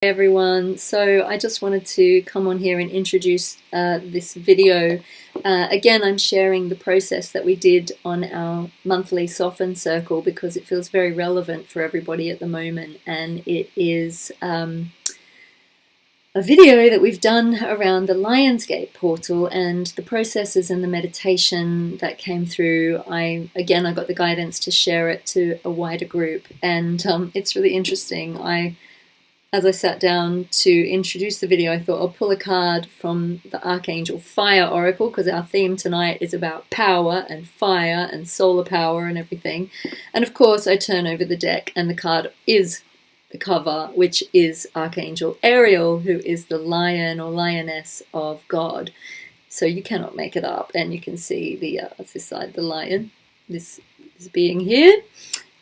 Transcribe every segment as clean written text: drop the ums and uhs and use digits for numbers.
Hey everyone, so I just wanted to come on here and introduce this video. Again, I'm sharing the process that we did on our monthly Soften Circle because it feels very relevant for everybody at the moment, and it is a video that we've done around the Lionsgate portal and the processes and the meditation that came through. I got the guidance to share it to a wider group, and it's really interesting. As I sat down to introduce the video, I thought I'll pull a card from the Archangel Fire Oracle because our theme tonight is about power and fire and solar power and everything. And of course, I turn over the deck and the card is the cover, which is Archangel Ariel, who is the lion or lioness of God. So you cannot make it up. And you can see what's this side, the lion, this being here.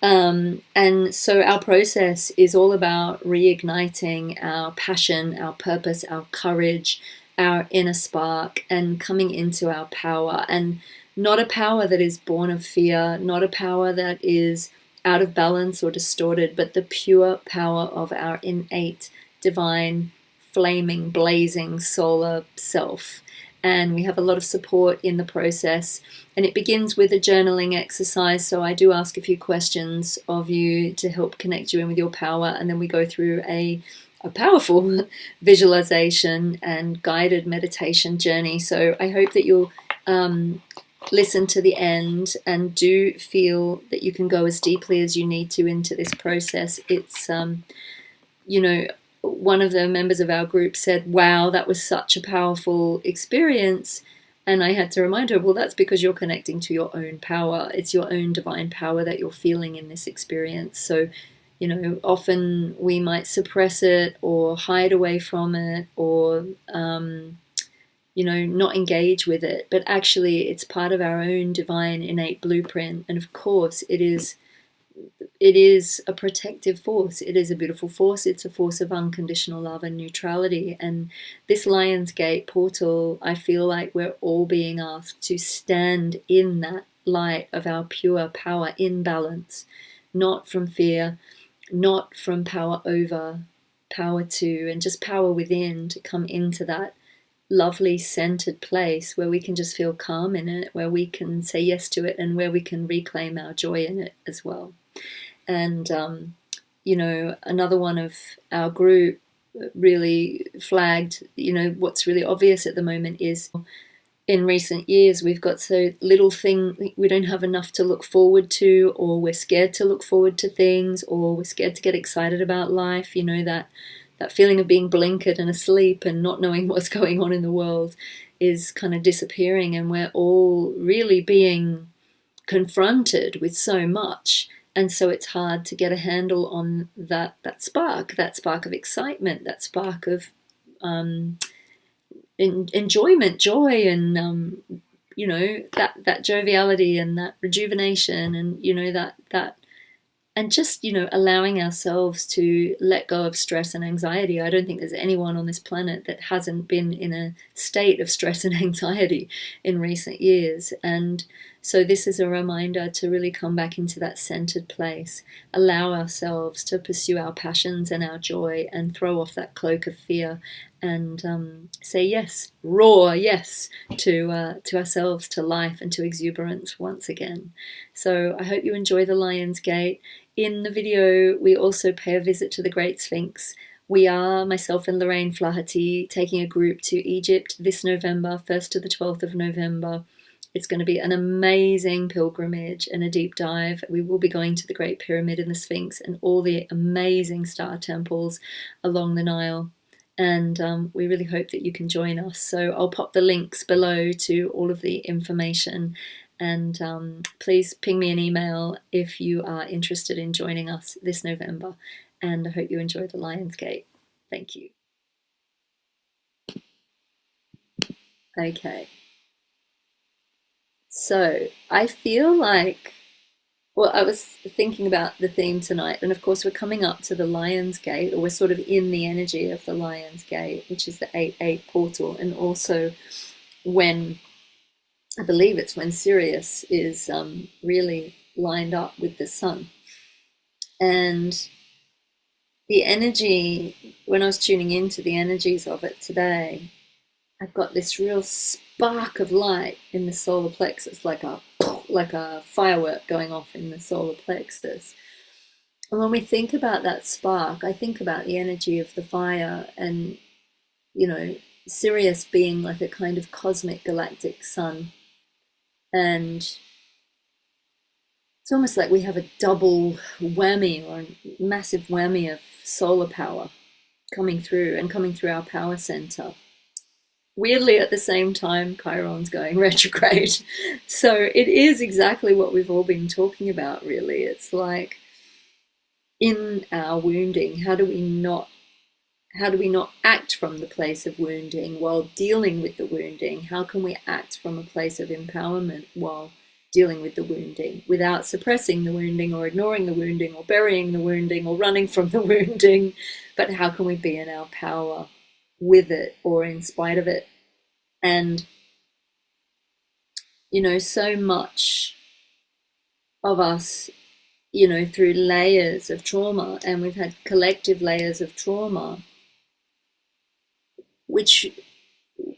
And so our process is all about reigniting our passion, our purpose, our courage, our inner spark, and coming into our power. And not a power that is born of fear, not a power that is out of balance or distorted, but the pure power of our innate, divine, flaming, blazing solar self. And we have a lot of support in the process. And it begins with a journaling exercise. So I do ask a few questions of you to help connect you in with your power. And then we go through a powerful visualization and guided meditation journey. So I hope that you'll listen to the end and do feel that you can go as deeply as you need to into this process. It's, one of the members of our group said, wow, that was such a powerful experience. And I had to remind her, well, that's because you're connecting to your own power. It's your own divine power that you're feeling in this experience. So, often we might suppress it or hide away from it or, not engage with it. But actually, it's part of our own divine innate blueprint. And of course, it is a protective force. It is a beautiful force. It's a force of unconditional love and neutrality. And this Lionsgate portal, I feel like we're all being asked to stand in that light of our pure power in balance, not from fear, not from power over, power to, and just power within, to come into that lovely centered place where we can just feel calm in it, where we can say yes to it, and where we can reclaim our joy in it as well. And, another one of our group really flagged, what's really obvious at the moment is in recent years we've got so little thing, we don't have enough to look forward to, or we're scared to look forward to things, or we're scared to get excited about life, that feeling of being blinkered and asleep and not knowing what's going on in the world is kind of disappearing, and we're all really being confronted with so much. And so it's hard to get a handle on that spark of excitement, that spark of enjoyment, joy, and that joviality and that rejuvenation, and that and just allowing ourselves to let go of stress and anxiety. I don't think there's anyone on this planet that hasn't been in a state of stress and anxiety in recent years. And so this is a reminder to really come back into that centered place, allow ourselves to pursue our passions and our joy, and throw off that cloak of fear, and say yes, roar yes to ourselves, to life, and to exuberance once again. So I hope you enjoy the Lionsgate. In the video, we also pay a visit to the Great Sphinx. We are, myself and Lorraine Flaherty, taking a group to Egypt this November, 1st to the 12th of November. It's going to be an amazing pilgrimage and a deep dive. We will be going to the Great Pyramid and the Sphinx and all the amazing star temples along the Nile. And we really hope that you can join us. So I'll pop the links below to all of the information. And please ping me an email if you are interested in joining us this November. And I hope you enjoy the Lionsgate. Thank you. Okay. So I feel like, well, I was thinking about the theme tonight, and of course we're coming up to the Lionsgate, or we're sort of in the energy of the Lionsgate, which is the 8-8 portal, and also when, I believe it's when Sirius is really lined up with the sun. And the energy, when I was tuning into the energies of it today, I've got this real spark of light in the solar plexus, like a firework going off in the solar plexus. And when we think about that spark, I think about the energy of the fire and, you know, Sirius being like a kind of cosmic galactic sun. And it's almost like we have a double whammy or a massive whammy of solar power coming through our power center. Weirdly, at the same time, Chiron's going retrograde. So it is exactly what we've all been talking about, really. It's like in our wounding, how do we not act from the place of wounding while dealing with the wounding? How can we act from a place of empowerment while dealing with the wounding without suppressing the wounding or ignoring the wounding or burying the wounding or running from the wounding? But how can we be in our power with it or in spite of it? And, you know, so much of us, you know, through layers of trauma, and we've had collective layers of trauma, which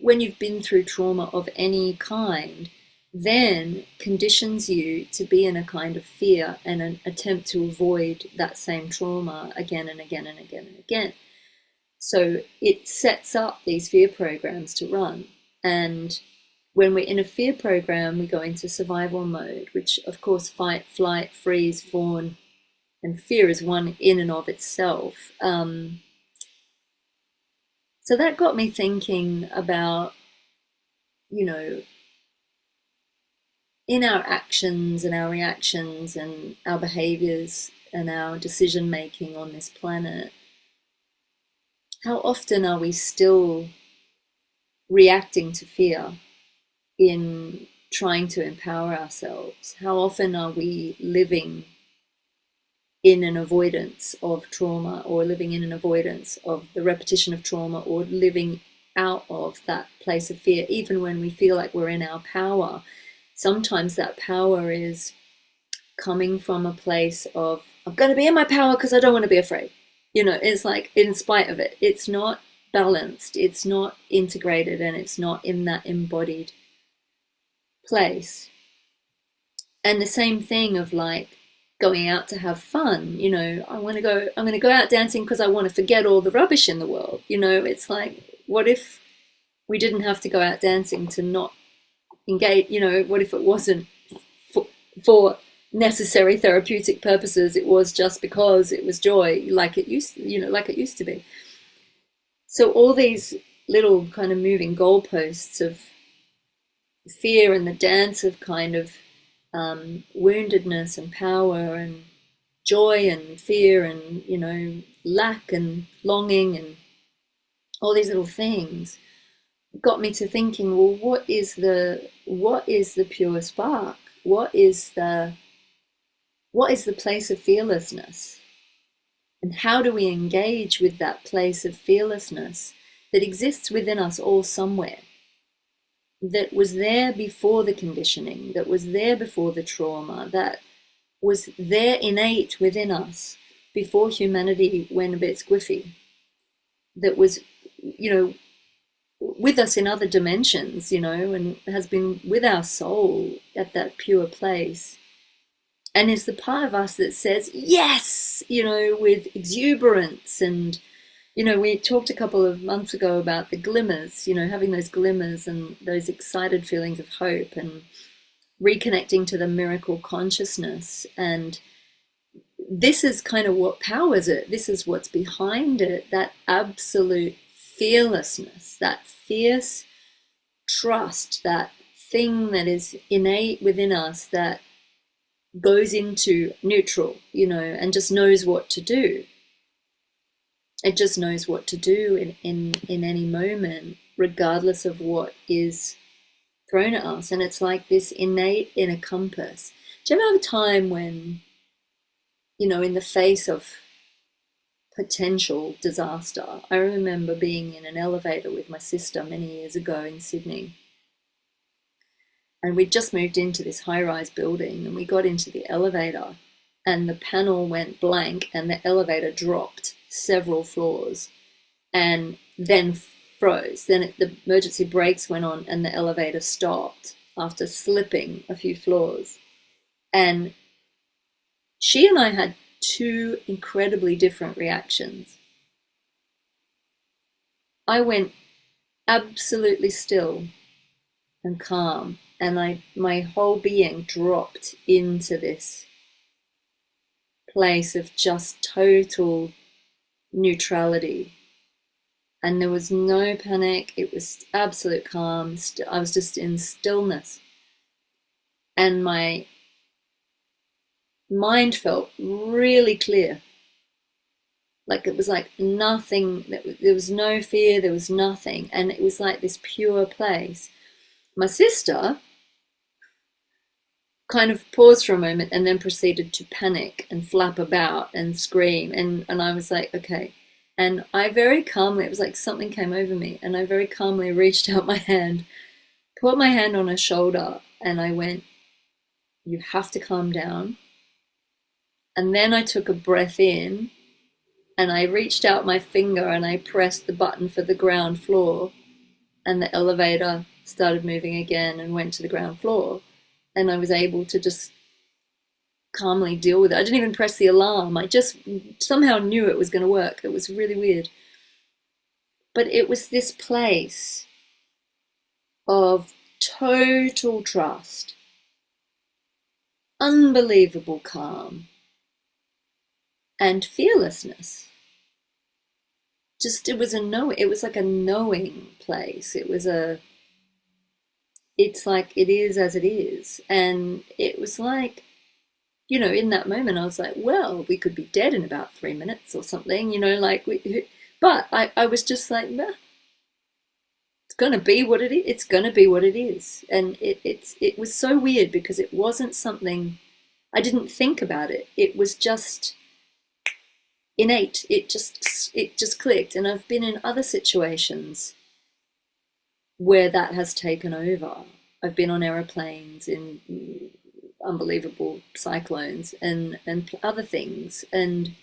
when you've been through trauma of any kind, then conditions you to be in a kind of fear and an attempt to avoid that same trauma again and again and again and again. So it sets up these fear programs to run. And when we're in a fear program, we go into survival mode, which of course fight, flight, freeze, fawn, and fear is one in and of itself. So that got me thinking about, you know, in our actions and our reactions and our behaviors and our decision making on this planet, how often are we still reacting to fear in trying to empower ourselves? How often are we living in an avoidance of trauma, or living in an avoidance of the repetition of trauma, or living out of that place of fear, even when we feel like we're in our power? Sometimes that power is coming from a place of, I'm going to be in my power because I don't want to be afraid. You know, it's like in spite of it. It's not balanced, it's not integrated, and it's not in that embodied place. And the same thing of like going out to have fun, you know, I'm going to go out dancing because I want to forget all the rubbish in the world. You know, it's like, what if we didn't have to go out dancing to not engage? You know, what if it wasn't for necessary therapeutic purposes? It was just because it was joy, like it used to be. So all these little kind of moving goalposts of fear and the dance of kind of woundedness and power and joy and fear and, you know, lack and longing and all these little things got me to thinking, well, what is the pure spark? What is the place of fearlessness? And how do we engage with that place of fearlessness that exists within us all somewhere, that was there before the conditioning, that was there before the trauma, that was there innate within us before humanity went a bit squiffy, that was, you know, with us in other dimensions, you know, and has been with our soul at that pure place, and is the part of us that says yes, you know, with exuberance. And, you know, we talked a couple of months ago about the glimmers, you know, having those glimmers and those excited feelings of hope and reconnecting to the miracle consciousness. And this is kind of what powers it. This is what's behind it, that absolute fearlessness, that fierce trust, that thing that is innate within us that goes into neutral, you know, and just knows what to do. It just knows what to do in any moment, regardless of what is thrown at us. And it's like this innate inner compass. Do you ever have a time when, you know, in the face of potential disaster? I remember being in an elevator with my sister many years ago in Sydney. And we'd just moved into this high-rise building, and we got into the elevator and the panel went blank and the elevator dropped. several floors and then froze. Then the emergency brakes went on and the elevator stopped after slipping a few floors. And she and I had two incredibly different reactions. I went absolutely still and calm, and my whole being dropped into this place of just total neutrality. And there was no panic. It was absolute calm. I was just in stillness. And my mind felt really clear. Like it was like nothing, there was no fear, there was nothing. And it was like this pure place. My sister kind of paused for a moment and then proceeded to panic and flap about and scream. And I was like, okay. And I very calmly, it was like something came over me, and I very calmly reached out my hand, put my hand on her shoulder, and I went, you have to calm down. And then I took a breath in, and I reached out my finger and I pressed the button for the ground floor, and the elevator started moving again and went to the ground floor. And I was able to just calmly deal with it. I didn't even press the alarm. I just somehow knew it was going to work. It was really weird. But it was this place of total trust, unbelievable calm, and fearlessness. Just, it was like a knowing place. It's like it is as it is. And it was like, in that moment, I was like, well, we could be dead in about 3 minutes or something, but I was just like, nah, it's going to be what it is. It's going to be what it is. And it was so weird because it wasn't something, I didn't think about it. It was just innate. It just clicked. And I've been in other situations where that has taken over. I've been on aeroplanes in unbelievable cyclones and other things, and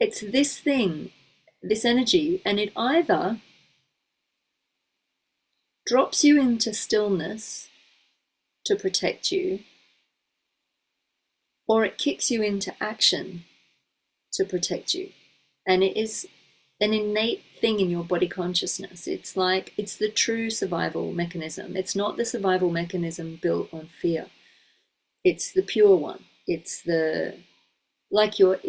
it's this thing, this energy, and it either drops you into stillness to protect you, or it kicks you into action to protect you. And it is an innate thing in your body consciousness. It's the true survival mechanism. It's not the survival mechanism built on fear. It's the pure one. It's like you're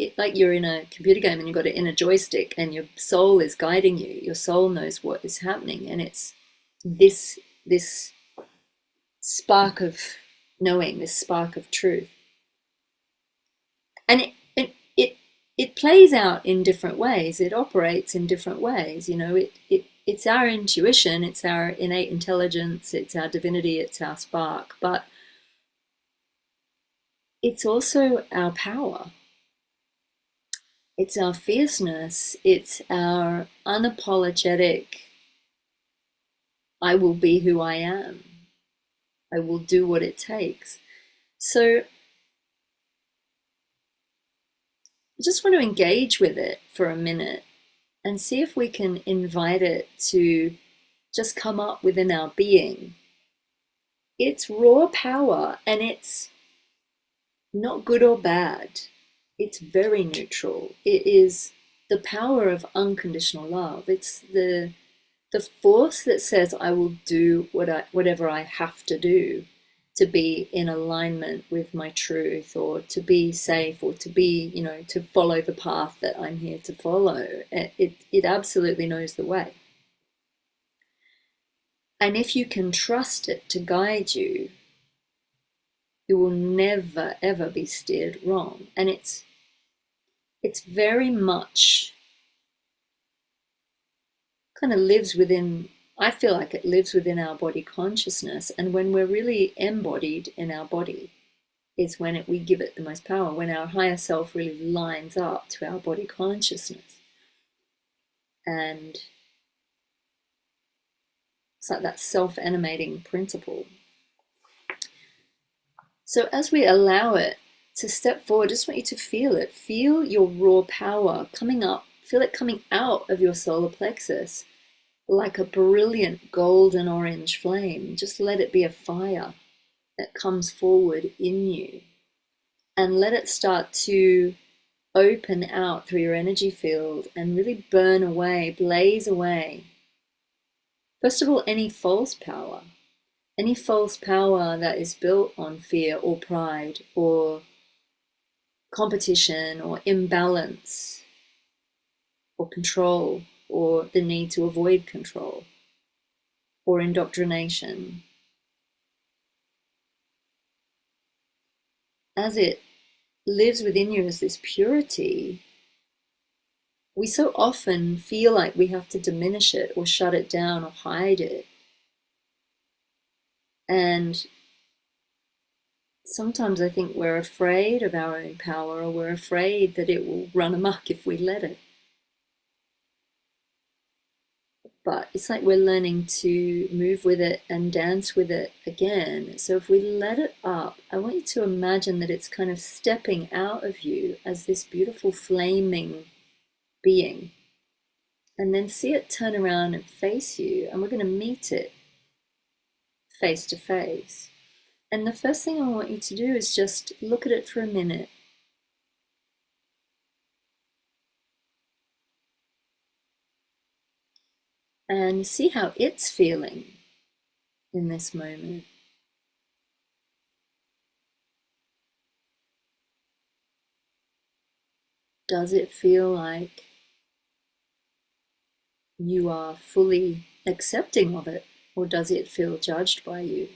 in a computer game and you've got it in a joystick and your soul is guiding you. Your soul knows what is happening, and it's this spark of knowing, this spark of truth. And it plays out in different ways. It operates in different ways. It's our intuition, it's our innate intelligence, it's our divinity, it's our spark, but it's also our power. It's our fierceness. It's our unapologetic, I will be who I am. I will do what it takes. So I just want to engage with it for a minute and see if we can invite it to just come up within our being. It's raw power, and it's not good or bad. It's very neutral. It is the power of unconditional love. It's the force that says I will do whatever I have to do to be in alignment with my truth, or to be safe, or to be, to follow the path that I'm here to follow. It absolutely knows the way. And if you can trust it to guide you, you will never, ever be steered wrong. And it's very much kind of lives within, I feel like it lives within our body consciousness. And when we're really embodied in our body is when we give it the most power, when our higher self really lines up to our body consciousness. And it's like that self-animating principle. So as we allow it to step forward, I just want you to feel it. Feel your raw power coming up. Feel it coming out of your solar plexus like a brilliant golden orange flame. Just let it be a fire that comes forward in you. And let it start to open out through your energy field and really burn away, blaze away. First of all, any false power that is built on fear or pride or competition or imbalance or control or the need to avoid control or indoctrination. As it lives within you as this purity, we so often feel like we have to diminish it or shut it down or hide it. And sometimes I think we're afraid of our own power, or we're afraid that it will run amok if we let it. But it's like we're learning to move with it and dance with it again. So if we let it up, I want you to imagine that it's kind of stepping out of you as this beautiful flaming being. And then see it turn around and face you, and we're going to meet it face to face. And the first thing I want you to do is just look at it for a minute. And see how it's feeling in this moment. Does it feel like you are fully accepting of it, or does it feel judged by you?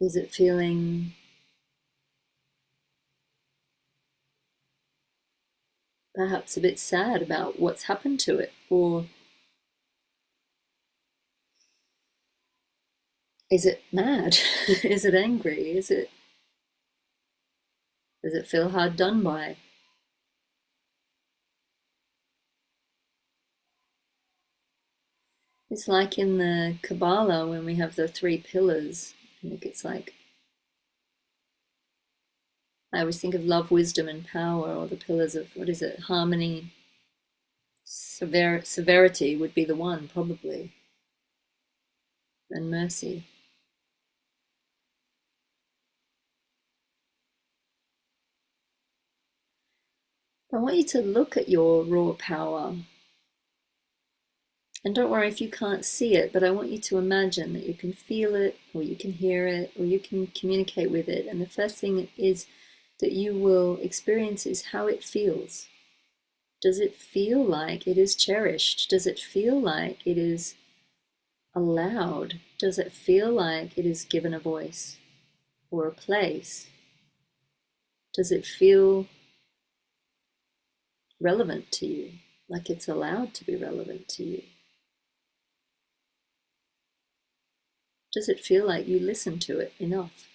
Is it feeling perhaps a bit sad about what's happened to it? Or is it mad? Is it angry? Does it feel hard done by? It's like in the Kabbalah when we have the 3 pillars. I think it's like, I always think of love, wisdom, and power, or the pillars of, what is it, harmony, severity would be the one, probably, and mercy. I want you to look at your raw power. And don't worry if you can't see it, but I want you to imagine that you can feel it, or you can hear it, or you can communicate with it. And the first thing is that you will experience is how it feels. Does it feel like it is cherished? Does it feel like it is allowed? Does it feel like it is given a voice or a place? Does it feel relevant to you, like it's allowed to be relevant to you? Does it feel like you listen to it enough?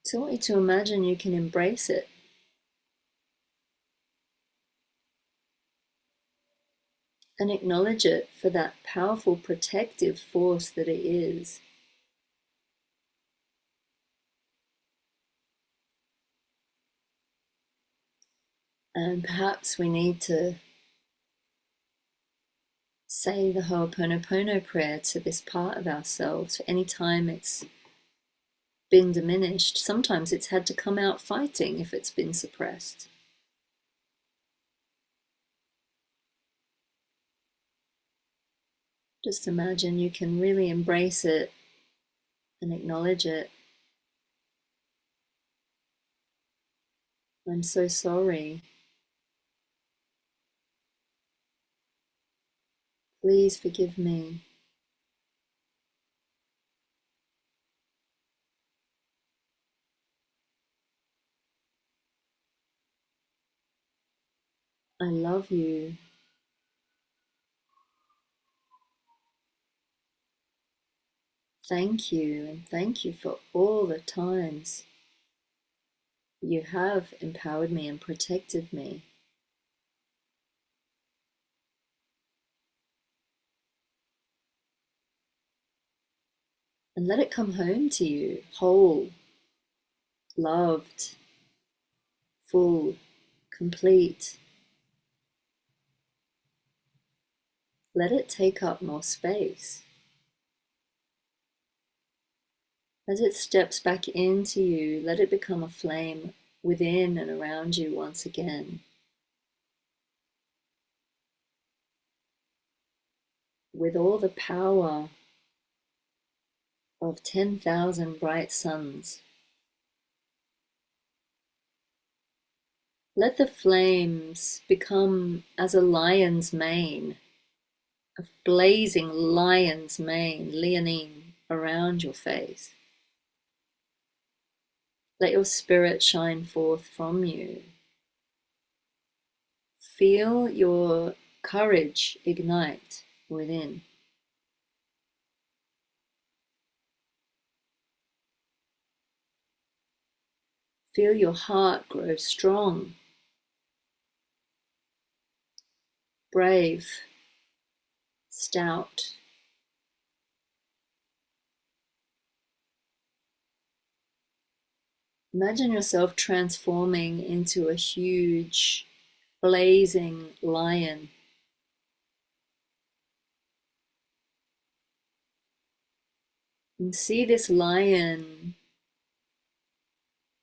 So I want you to imagine you can embrace it. And acknowledge it for that powerful protective force that it is. And perhaps we need to say the Ho'oponopono prayer to this part of ourselves for any time it's been diminished. Sometimes it's had to come out fighting if it's been suppressed. Just imagine you can really embrace it and acknowledge it. I'm so sorry. Please forgive me. I love you. Thank you, and thank you for all the times you have empowered me and protected me. And let it come home to you, whole, loved, full, complete. Let it take up more space. As it steps back into you, let it become a flame within and around you once again, with all the power of 10,000 bright suns. Let the flames become as a lion's mane, a blazing lion's mane, leonine, around your face. Let your spirit shine forth from you. Feel your courage ignite within. Feel your heart grow strong, brave, stout. Imagine yourself transforming into a huge, blazing lion. And see this lion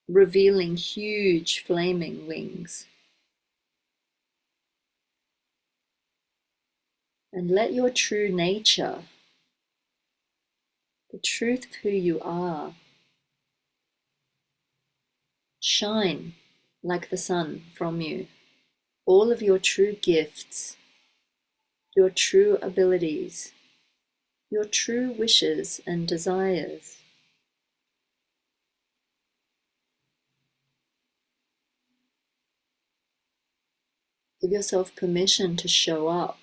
revealing huge flaming wings. And let your true nature, the truth of who you are, shine like the sun from you. All of your true gifts, your true abilities, your true wishes and desires. Give yourself permission to show up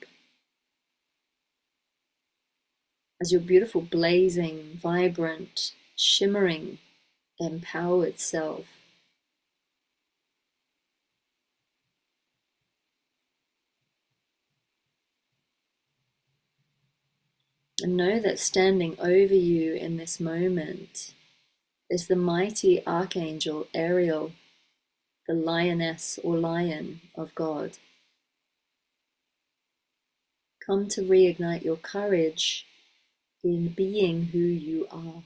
as your beautiful, blazing, vibrant, shimmering, empowered self. And know that standing over you in this moment is the mighty Archangel Ariel, the lioness or lion of God. Come to reignite your courage in being who you are.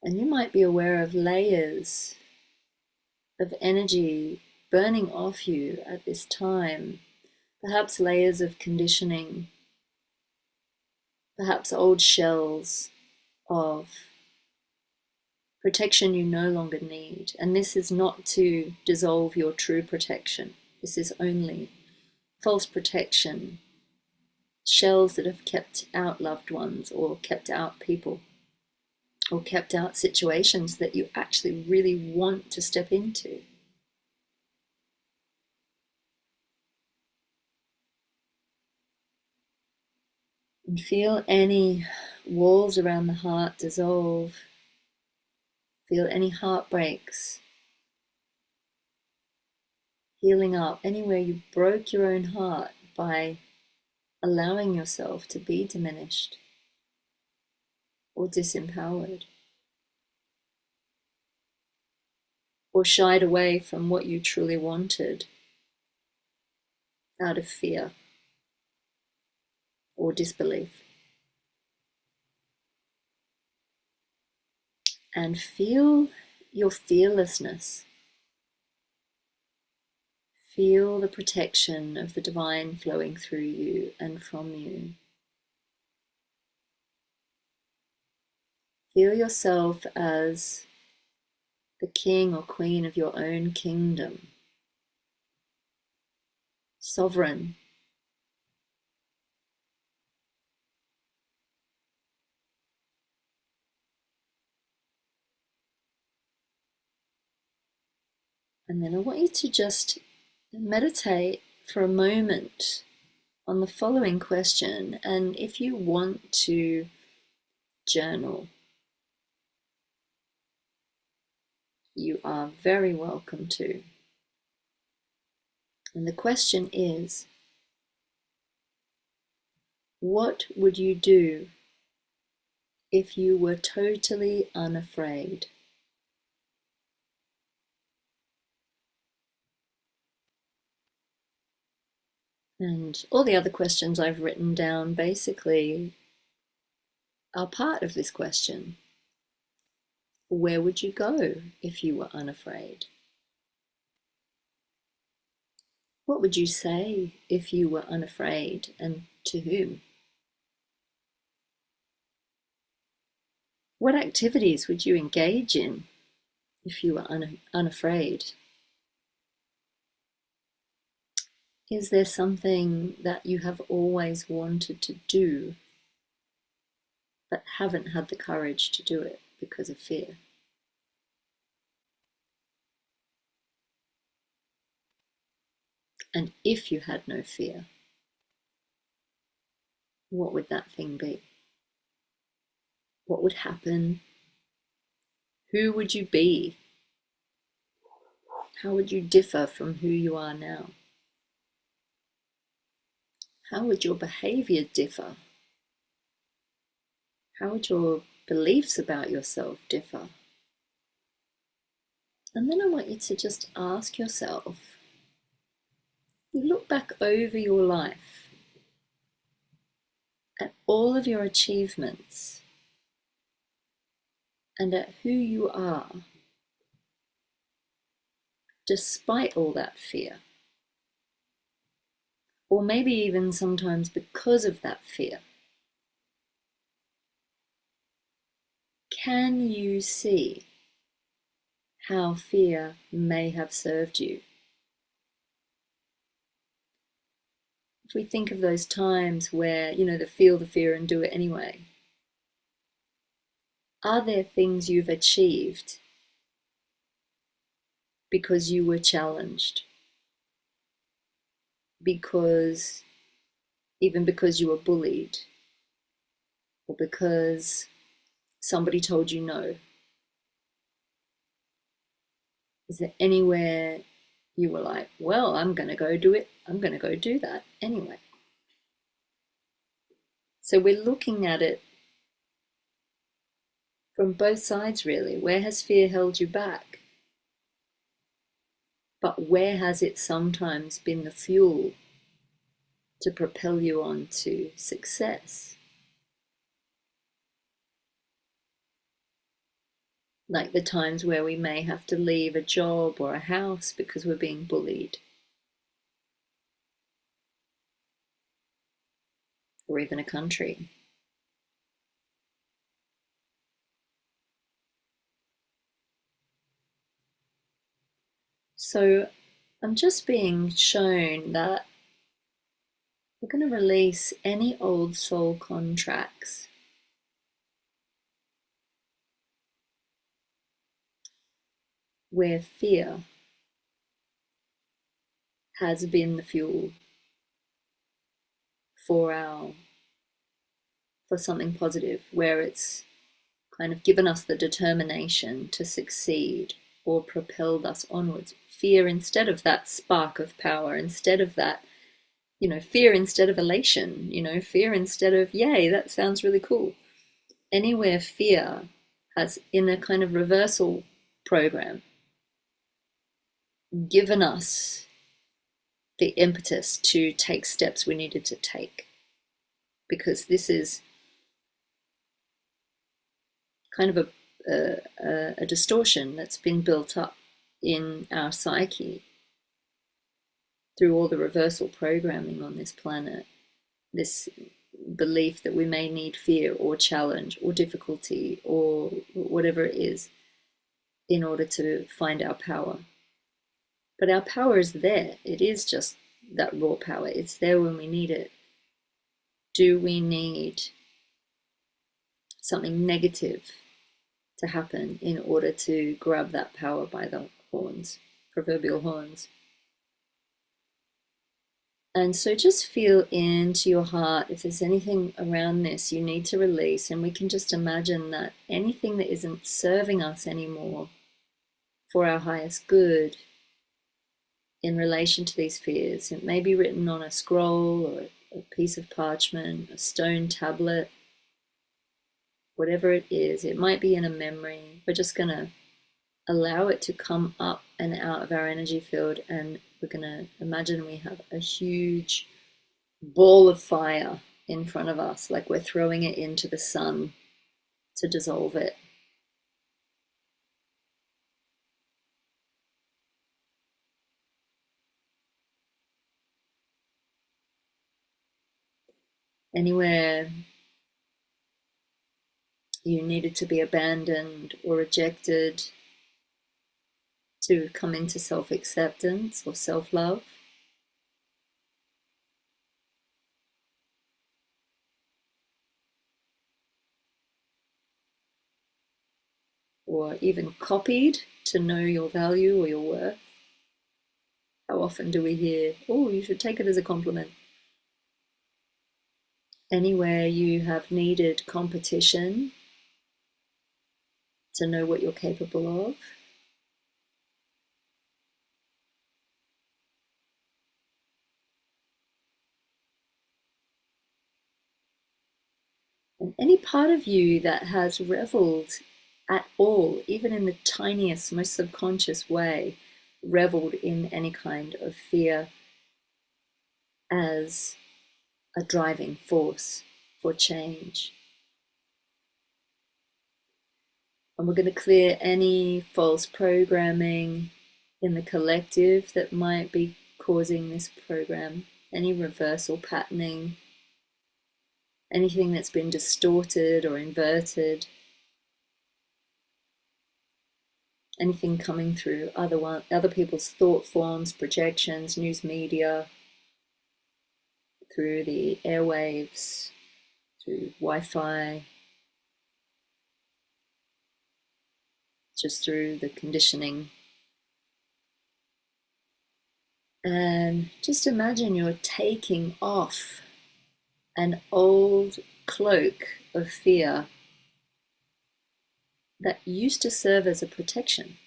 And you might be aware of layers of energy burning off you at this time, perhaps layers of conditioning, perhaps old shells of protection you no longer need. And this is not to dissolve your true protection. This is only false protection, shells that have kept out loved ones or kept out people or kept out situations that you actually really want to step into. And feel any walls around the heart dissolve. Feel any heartbreaks healing up, anywhere you broke your own heart by allowing yourself to be diminished or disempowered, or shied away from what you truly wanted out of fear or disbelief. And feel your fearlessness. Feel the protection of the divine flowing through you and from you. Feel yourself as the king or queen of your own kingdom, sovereign. And then I want you to just meditate for a moment on the following question, and if you want to journal, you are very welcome to. And the question is, what would you do if you were totally unafraid? And all the other questions I've written down basically are part of this question. Where would you go if you were unafraid? What would you say if you were unafraid, and to whom? What activities would you engage in if you were unafraid? Is there something that you have always wanted to do but haven't had the courage to do it because of fear? And if you had no fear, what would that thing be? What would happen? Who would you be? How would you differ from who you are now? How would your behavior differ? How would your beliefs about yourself differ? And then I want you to just ask yourself, you look back over your life at all of your achievements and at who you are, despite all that fear, or maybe even sometimes because of that fear. Can you see how fear may have served you? If we think of those times where, feel the fear and do it anyway, are there things you've achieved because you were challenged? Because you were bullied, or because somebody told you no? Is there anywhere you were like, well, I'm going to go do it. I'm going to go do that anyway? So we're looking at it from both sides, really. Where has fear held you back? But where has it sometimes been the fuel to propel you on to success? Like the times where we may have to leave a job or a house because we're being bullied, or even a country. So I'm just being shown that we're going to release any old soul contracts where fear has been the fuel for something positive, where it's kind of given us the determination to succeed or propelled us onwards. Fear instead of that spark of power, instead of that, fear instead of elation, fear instead of, yay, that sounds really cool. Anywhere fear has, in a kind of reversal program, given us the impetus to take steps we needed to take. Because this is kind of a distortion that's been built up in our psyche through all the reversal programming on this planet. This belief that we may need fear or challenge or difficulty or whatever it is in order to find our power. But our power is there. It is just that raw power. It's there when we need it. Do we need something negative to happen in order to grab that power by the horns, proverbial horns? And so just feel into your heart if there's anything around this you need to release, and we can just imagine that anything that isn't serving us anymore for our highest good in relation to these fears, it may be written on a scroll or a piece of parchment, a stone tablet, whatever it is. It might be in a memory. We're just going to allow it to come up and out of our energy field, and we're going to imagine we have a huge ball of fire in front of us, like we're throwing it into the sun to dissolve it. Anywhere you needed to be abandoned or rejected to come into self-acceptance or self-love, or even copied to know your value or your worth. How often do we hear, oh, you should take it as a compliment? Anywhere you have needed competition to know what you're capable of. And any part of you that has reveled at all, even in the tiniest, most subconscious way, reveled in any kind of fear as a driving force for change. And we're going to clear any false programming in the collective that might be causing this program, any reversal patterning, anything that's been distorted or inverted, anything coming through other people's thought forms, projections, news media, through the airwaves, through Wi-Fi, just through the conditioning. And just imagine you're taking off an old cloak of fear that used to serve as a protection.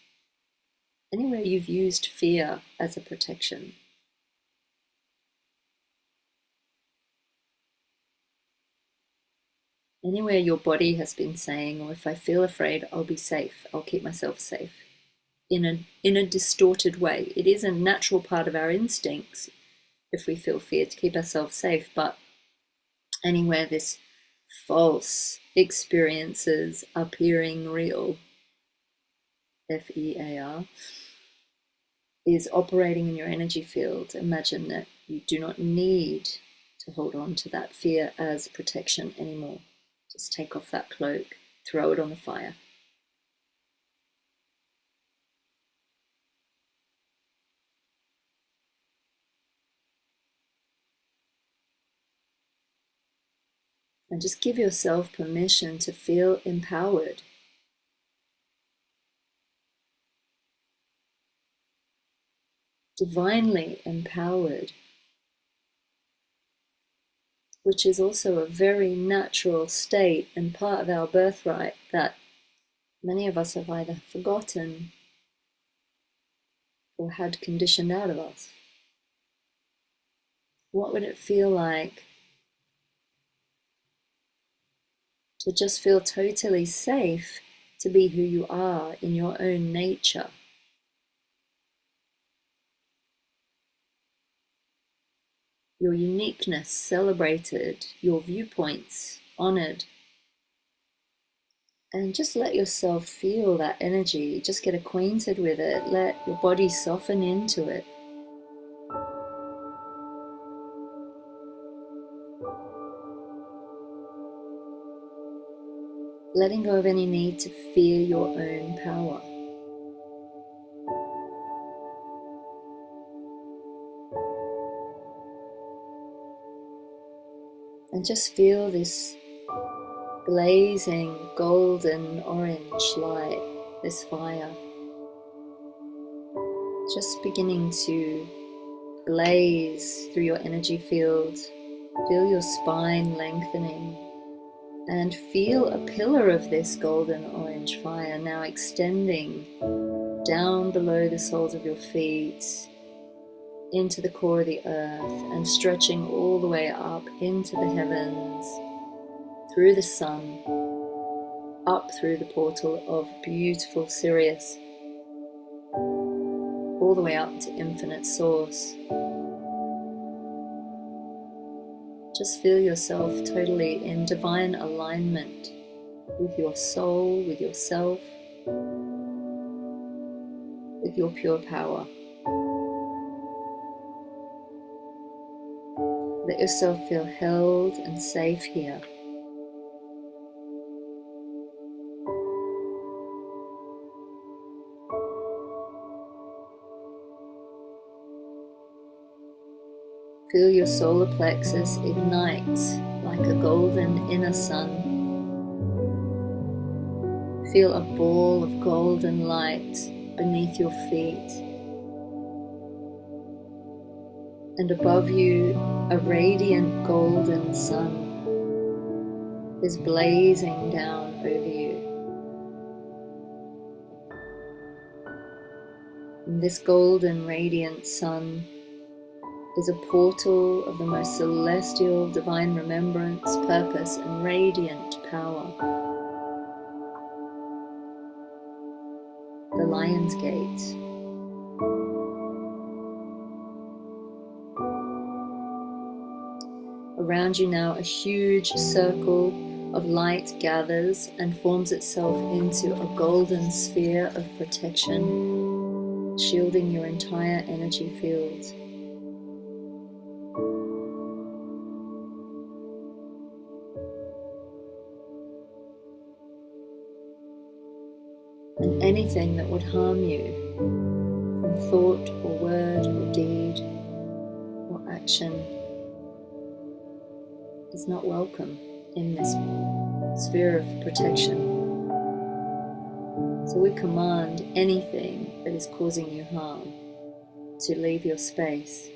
Anywhere you've used fear as a protection. Anywhere your body has been saying, or if I feel afraid, I'll be safe, I'll keep myself safe. In a distorted way. It is a natural part of our instincts if we feel fear to keep ourselves safe, but anywhere this false experiences appearing real, FEAR, is operating in your energy field, imagine that you do not need to hold on to that fear as protection anymore. Just take off that cloak, throw it on the fire. And just give yourself permission to feel empowered. Divinely empowered, which is also a very natural state and part of our birthright that many of us have either forgotten or had conditioned out of us. What would it feel like to just feel totally safe to be who you are in your own nature? Your uniqueness celebrated, your viewpoints honored. And just let yourself feel that energy. Just get acquainted with it. Let your body soften into it. Letting go of any need to fear your own power. And just feel this blazing golden orange light, this fire, just beginning to blaze through your energy field. Feel your spine lengthening, and feel a pillar of this golden orange fire now extending down below the soles of your feet into the core of the earth and stretching all the way up into the heavens, through the sun, up through the portal of beautiful Sirius, all the way up to infinite source. Just feel yourself totally in divine alignment with your soul, with yourself, with your pure power. Let yourself feel held and safe here. Feel your solar plexus ignite like a golden inner sun. Feel a ball of golden light beneath your feet. And above you, a radiant golden sun is blazing down over you. And this golden radiant sun is a portal of the most celestial divine remembrance, purpose, and radiant power. The Lion's Gate. Around you now, a huge circle of light gathers and forms itself into a golden sphere of protection, shielding your entire energy field. And anything that would harm you from thought or word or deed or action is not welcome in this sphere of protection. So we command anything that is causing you harm to leave your space.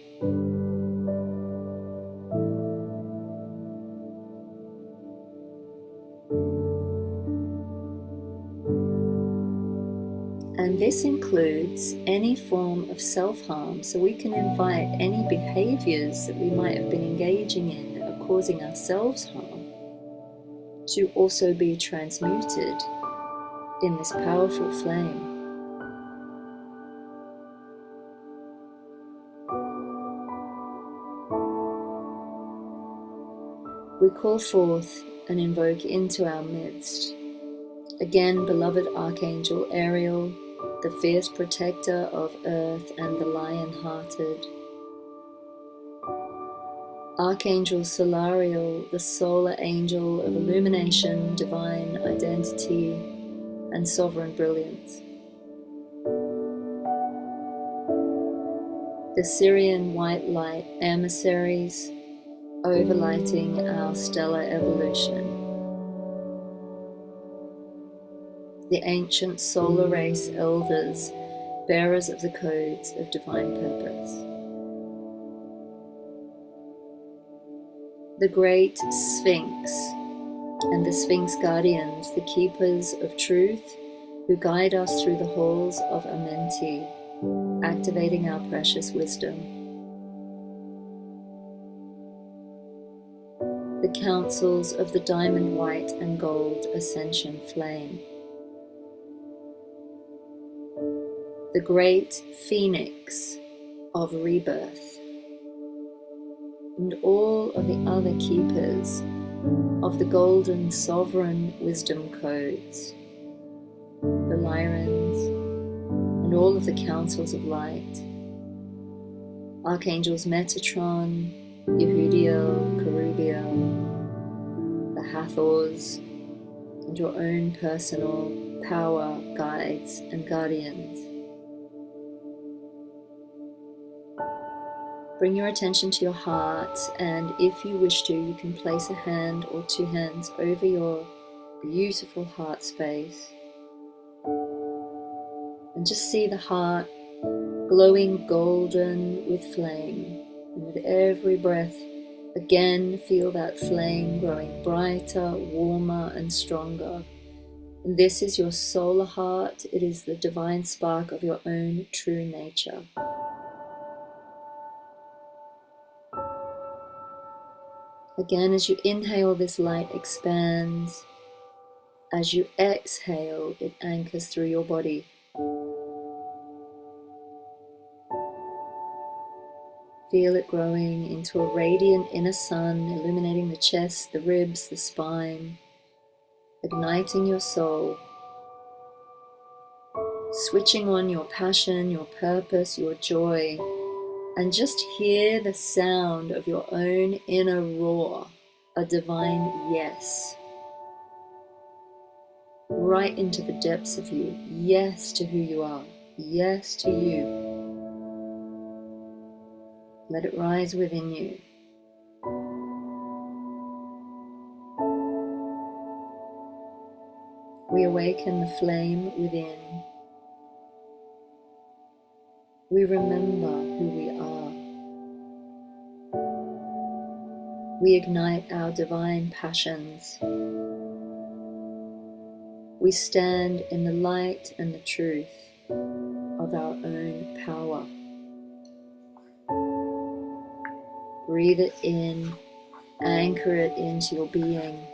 And this includes any form of self-harm, so we can invite any behaviors that we might have been engaging in that are causing ourselves harm to also be transmuted in this powerful flame. We call forth and invoke into our midst, again, beloved Archangel Ariel, the fierce protector of earth and the lion-hearted. Archangel Solariel, the solar angel of illumination, divine identity, and sovereign brilliance. The Syrian white light emissaries, overlighting our stellar evolution. The ancient solar race elders, bearers of the codes of divine purpose. The great Sphinx and the Sphinx guardians, the keepers of truth, who guide us through the halls of Amenti, activating our precious wisdom. The councils of the diamond white and gold ascension flame. The great phoenix of rebirth, and all of the other keepers of the golden sovereign wisdom codes, the Lyrans, and all of the councils of light, Archangels Metatron, Yehudiel, Kerubiel, the Hathors, and your own personal power guides and guardians. Bring your attention to your heart, and if you wish to, you can place a hand or two hands over your beautiful heart space. And just see the heart glowing golden with flame. And with every breath, again feel that flame growing brighter, warmer, and stronger. And this is your solar heart. It is the divine spark of your own true nature. Again, as you inhale, this light expands. As you exhale, it anchors through your body. Feel it growing into a radiant inner sun, illuminating the chest, the ribs, the spine, igniting your soul, switching on your passion, your purpose, your joy, and just hear the sound of your own inner roar, a divine yes. Right into the depths of you. Yes to who you are. Yes to you. Let it rise within you. We awaken the flame within. We remember who we are. We ignite our divine passions. We stand in the light and the truth of our own power. Breathe it in, anchor it into your being.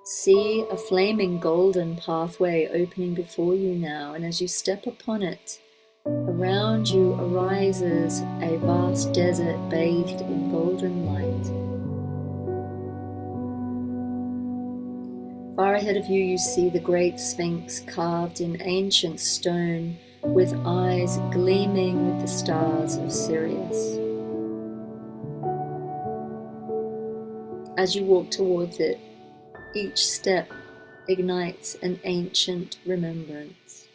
See a flaming golden pathway opening before you now, and as you step upon it, around you arises a vast desert bathed in golden light. Far ahead of you, you see the great Sphinx carved in ancient stone with eyes gleaming with the stars of Sirius. As you walk towards it, each step ignites an ancient remembrance.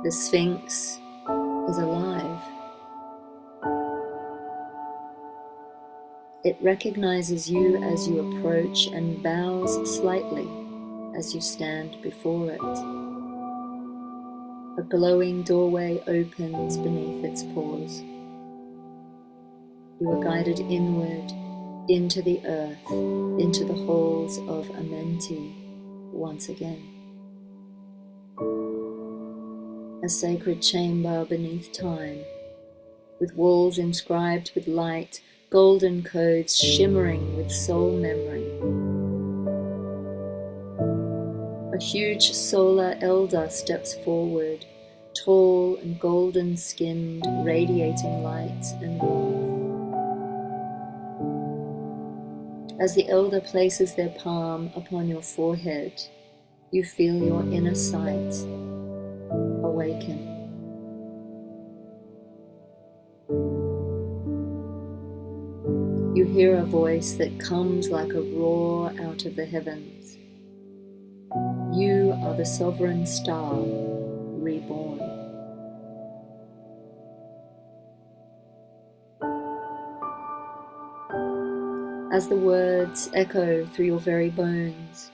The Sphinx is alive. It recognizes you as you approach and bows slightly as you stand before it. A glowing doorway opens beneath its paws. You are guided inward into the earth, into the halls of Amenti once again. A sacred chamber beneath time, with walls inscribed with light, golden codes shimmering with soul memory. A huge solar elder steps forward, tall and golden-skinned, radiating light and warmth. As the elder places their palm upon your forehead, you feel your inner sight awaken. You hear a voice that comes like a roar out of the heavens. You are the sovereign star, reborn. As the words echo through your very bones,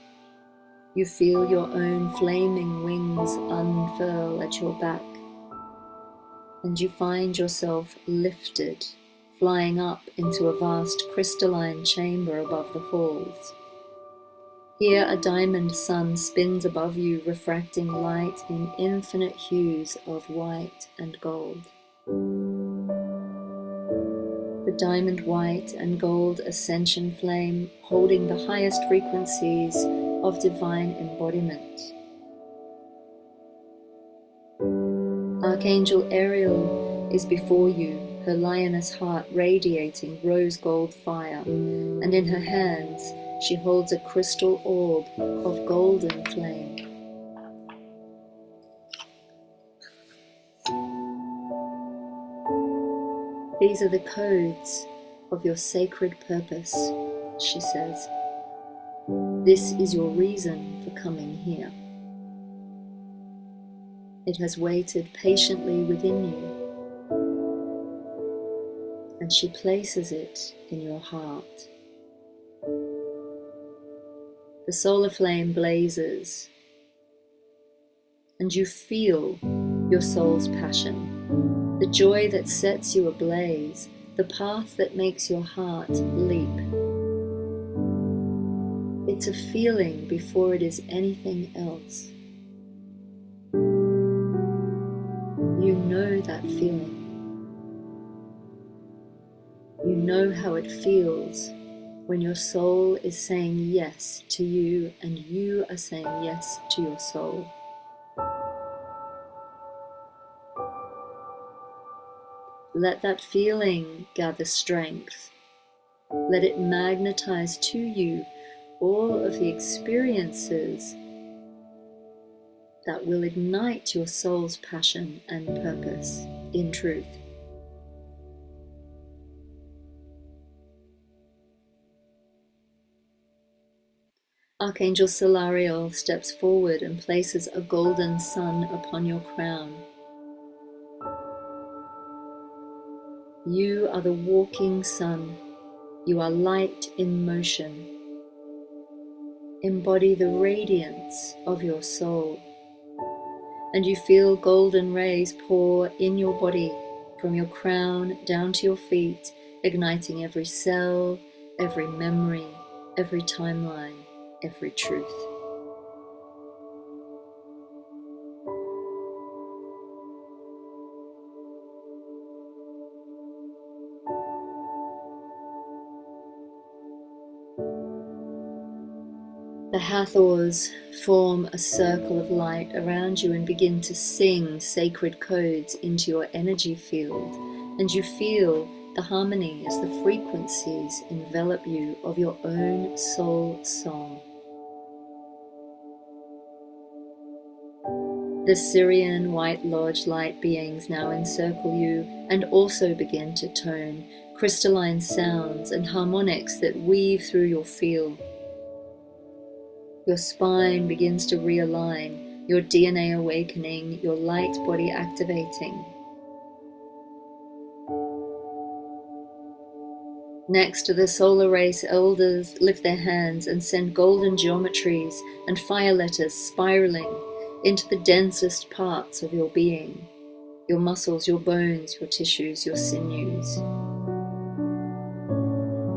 you feel your own flaming wings unfurl at your back, and you find yourself lifted, flying up into a vast crystalline chamber above the halls. Here a diamond sun spins above you, refracting light in infinite hues of white and gold. The diamond white and gold ascension flame holding the highest frequencies of divine embodiment. Archangel Ariel is before you, her lioness heart radiating rose gold fire, and in her hands she holds a crystal orb of golden flame. These are the codes of your sacred purpose, she says. This is your reason for coming here. It has waited patiently within you, and she places it in your heart. The solar flame blazes, and you feel your soul's passion, the joy that sets you ablaze, the path that makes your heart leap. It's a feeling before it is anything else. You know that feeling. You know how it feels when your soul is saying yes to you and you are saying yes to your soul. Let that feeling gather strength. Let it magnetize to you all of the experiences that will ignite your soul's passion and purpose in truth. Archangel Solariel steps forward and places a golden sun upon your crown. You are the walking sun. You are light in motion. Embody the radiance of your soul, and you feel golden rays pour in your body from your crown down to your feet, igniting every cell, every memory, every timeline, every truth. The Hathors form a circle of light around you and begin to sing sacred codes into your energy field, and you feel the harmony as the frequencies envelop you of your own soul song. The Syrian White Lodge light beings now encircle you and also begin to tone crystalline sounds and harmonics that weave through your field. Your spine begins to realign, your DNA awakening, your light body activating. Next, the solar race elders lift their hands and send golden geometries and fire letters spiraling into the densest parts of your being, your muscles, your bones, your tissues, your sinews.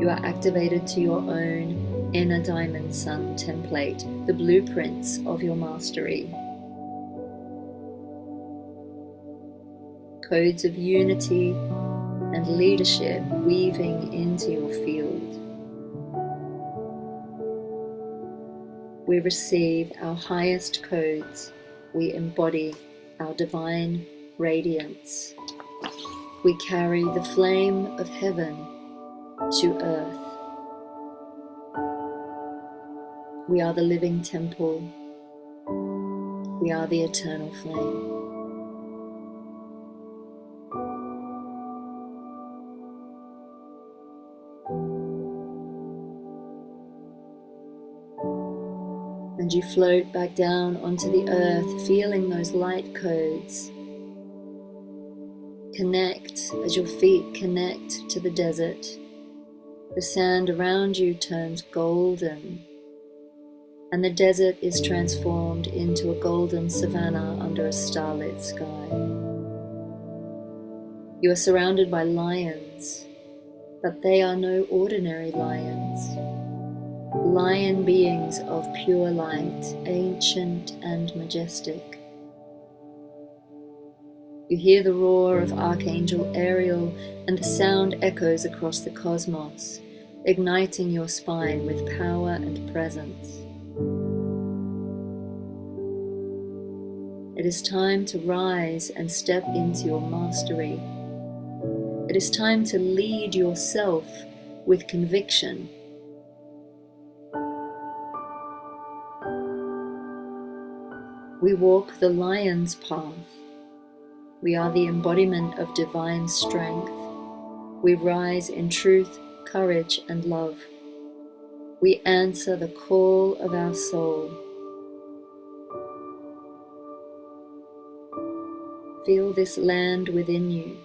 You are activated to your own inner diamond sun template, the blueprints of your mastery. Codes of unity and leadership weaving into your field. We receive our highest codes. We embody our divine radiance. We carry the flame of heaven to earth. We are the living temple. We are the eternal flame. And you float back down onto the earth, feeling those light codes. Connect as your feet connect to the desert. The sand around you turns golden, and the desert is transformed into a golden savanna under a starlit sky. You are surrounded by lions, but they are no ordinary lions. Lion beings of pure light, ancient and majestic. You hear the roar of Archangel Ariel, and the sound echoes across the cosmos, igniting your spine with power and presence. It is time to rise and step into your mastery. It is time to lead yourself with conviction. We walk the lion's path. We are the embodiment of divine strength. We rise in truth, courage, and love. We answer the call of our soul. Feel this land within you.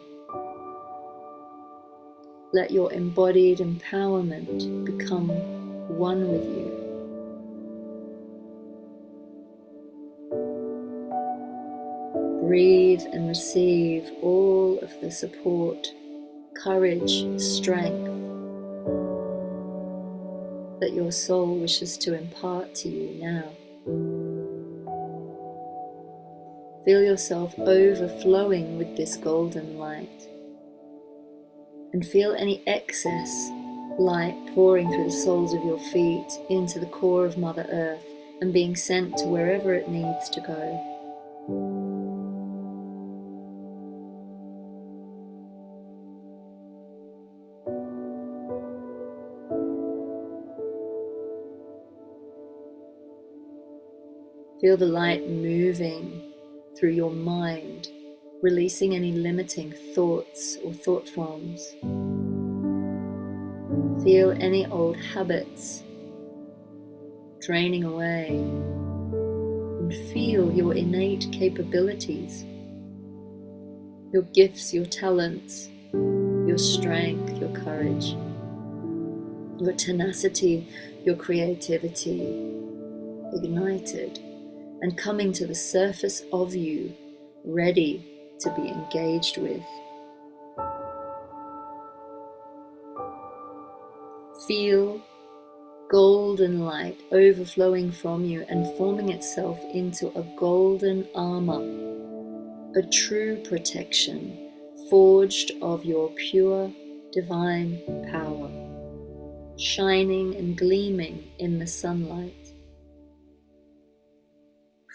Let your embodied empowerment become one with you. Breathe and receive all of the support, courage, strength that your soul wishes to impart to you now. Feel yourself overflowing with this golden light, and feel any excess light pouring through the soles of your feet into the core of Mother Earth and being sent to wherever it needs to go. Feel the light moving through your mind, releasing any limiting thoughts or thought forms. Feel any old habits draining away, and feel your innate capabilities, your gifts, your talents, your strength, your courage, your tenacity, your creativity ignited and coming to the surface of you, ready to be engaged with. Feel golden light overflowing from you and forming itself into a golden armor, a true protection forged of your pure divine power, shining and gleaming in the sunlight,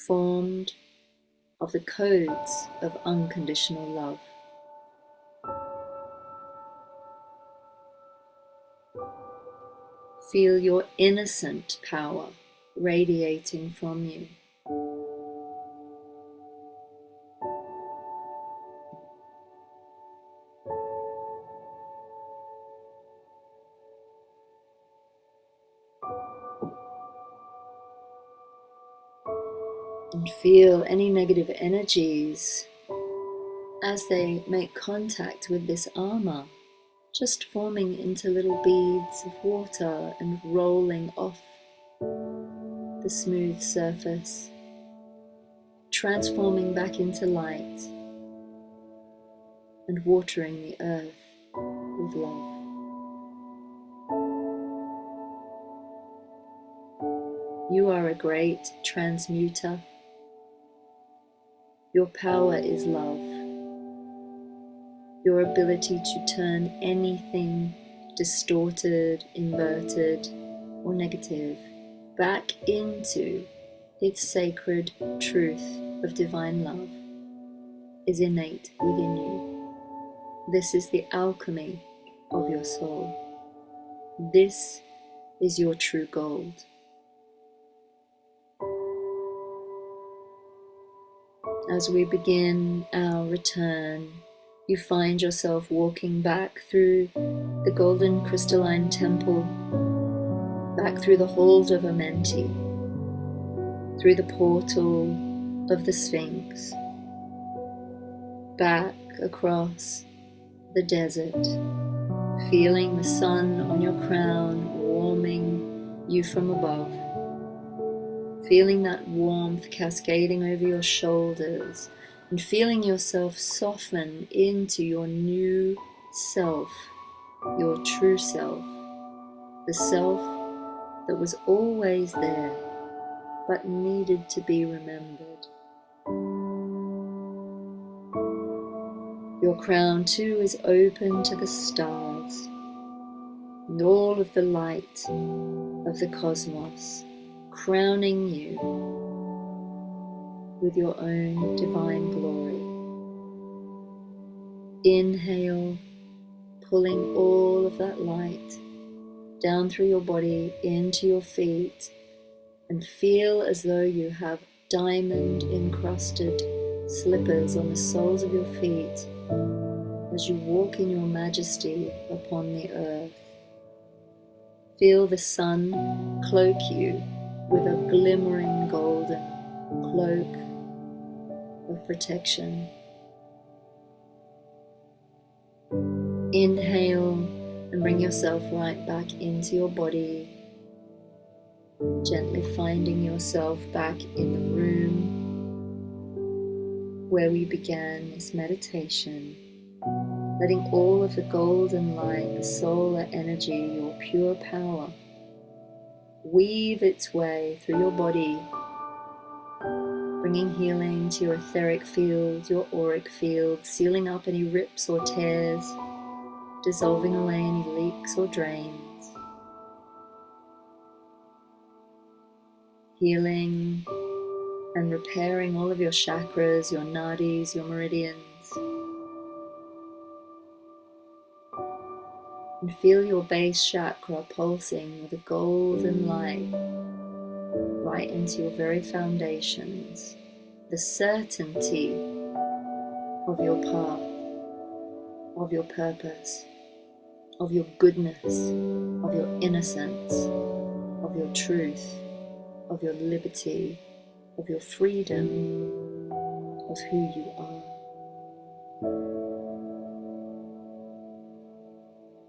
formed of the codes of unconditional love. Feel your innocent power radiating from you. And feel any negative energies as they make contact with this armor, just forming into little beads of water and rolling off the smooth surface, transforming back into light and watering the earth with love. You are a great transmuter. Your power is love. Your ability to turn anything distorted, inverted, or negative back into its sacred truth of divine love is innate within you. This is the alchemy of your soul. This is your true gold. As we begin our return, you find yourself walking back through the golden crystalline temple, back through the halls of Amenti, through the portal of the Sphinx, back across the desert, feeling the sun on your crown warming you from above, feeling that warmth cascading over your shoulders, and feeling yourself soften into your new self, your true self, the self that was always there but needed to be remembered. Your crown too is open to the stars and all of the light of the cosmos, crowning you with your own divine glory. Inhale, pulling all of that light down through your body into your feet, and feel as though you have diamond encrusted slippers on the soles of your feet as you walk in your majesty upon the earth. Feel the sun cloak you with a glimmering golden cloak of protection. Inhale and bring yourself right back into your body, Gently finding yourself back in the room where we began this meditation, letting all of the golden light, the solar energy, your pure power, weave its way through your body, bringing healing to your etheric field, your auric field, sealing up any rips or tears, dissolving away any leaks or drains, healing and repairing all of your chakras, your nadis, your meridians. And feel your base chakra pulsing with a golden light right into your very foundations, the certainty of your path, of your purpose, of your goodness, of your innocence, of your truth, of your liberty, of your freedom, of who you are.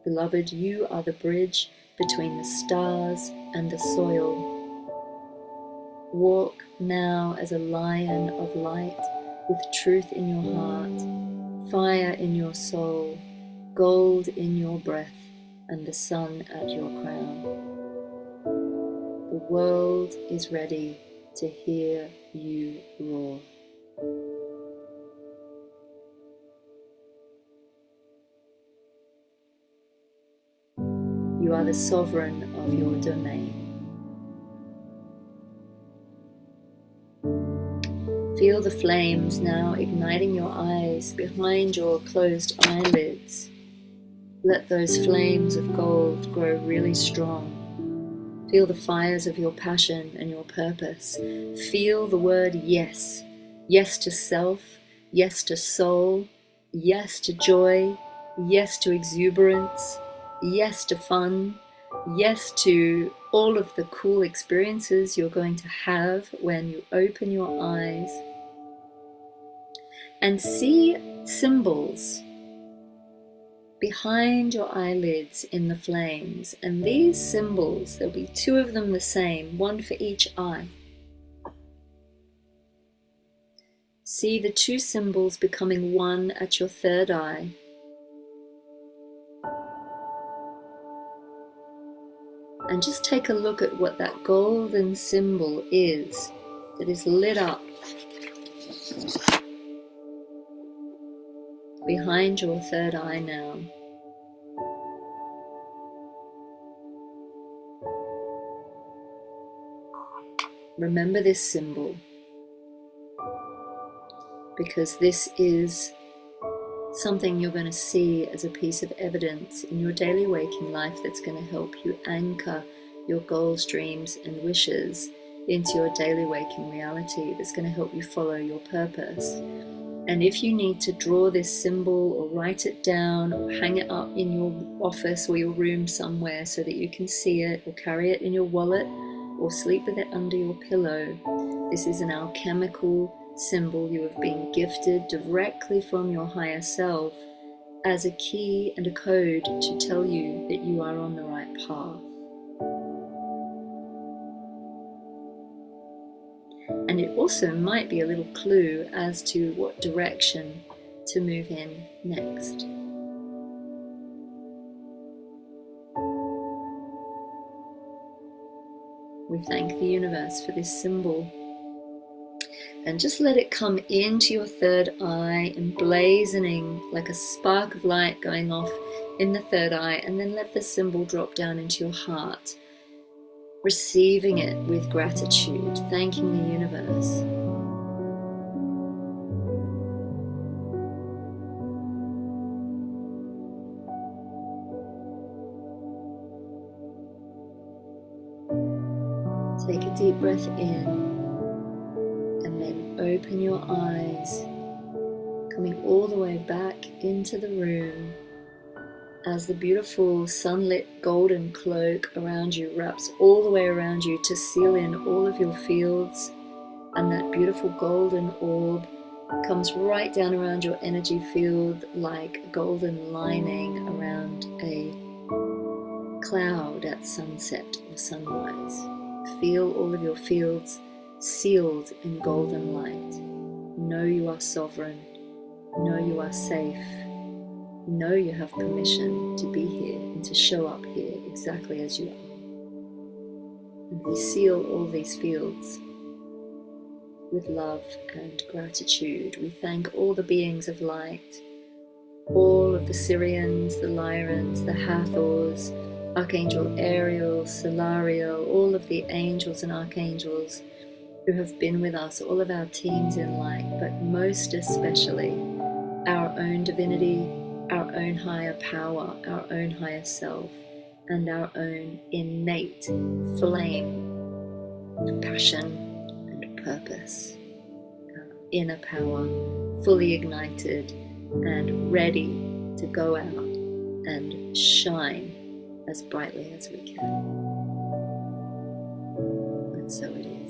Beloved, you are the bridge between the stars and the soil. Walk now as a lion of light, with truth in your heart, fire in your soul, gold in your breath, and the sun at your crown. The world is ready to hear you roar. You are the sovereign of your domain. Feel the flames now igniting your eyes behind your closed eyelids. Let those flames of gold grow really strong. Feel the fires of your passion and your purpose. Feel the word yes. Yes to self, yes to soul, yes to joy, yes to exuberance, yes to fun, yes to all of the cool experiences you're going to have when you open your eyes and see symbols behind your eyelids in the flames. And these symbols, there'll be two of them the same, one for each eye. See the two symbols becoming one at your third eye. And just take a look at what that golden symbol is that is lit up behind your third eye now. Remember this symbol, because this is something you're going to see as a piece of evidence in your daily waking life that's going to help you anchor your goals, dreams, and wishes into your daily waking reality, that's going to help you follow your purpose. And if you need to draw this symbol or write it down or hang it up in your office or your room somewhere so that you can see it, or carry it in your wallet or sleep with it under your pillow, this is an alchemical symbol you have been gifted directly from your higher self as a key and a code to tell you that you are on the right path. And it also might be a little clue as to what direction to move in next. We thank the universe for this symbol. And just let it come into your third eye, emblazoning like a spark of light going off in the third eye, and then let the symbol drop down into your heart, receiving it with gratitude, thanking the universe. Take a deep breath in, and then open your eyes, coming all the way back into the room as the beautiful sunlit golden cloak around you wraps all the way around you to seal in all of your fields, and that beautiful golden orb comes right down around your energy field like a golden lining around a cloud at sunset or sunrise. Feel all of your fields sealed in golden light. Know you are sovereign. Know you are safe. Know you have permission to be here and to show up here exactly as you are. And we seal all these fields with love and gratitude. We thank all the beings of light, all of the Syrians, the Lyrans, the Hathors, Archangel Ariel, Solariel, all of the angels and archangels who have been with us, all of our teams in light, but most especially our own divinity, our own higher power, our own higher self, and our own innate flame of passion and purpose, our inner power fully ignited and ready to go out and shine as brightly as we can. And so it is.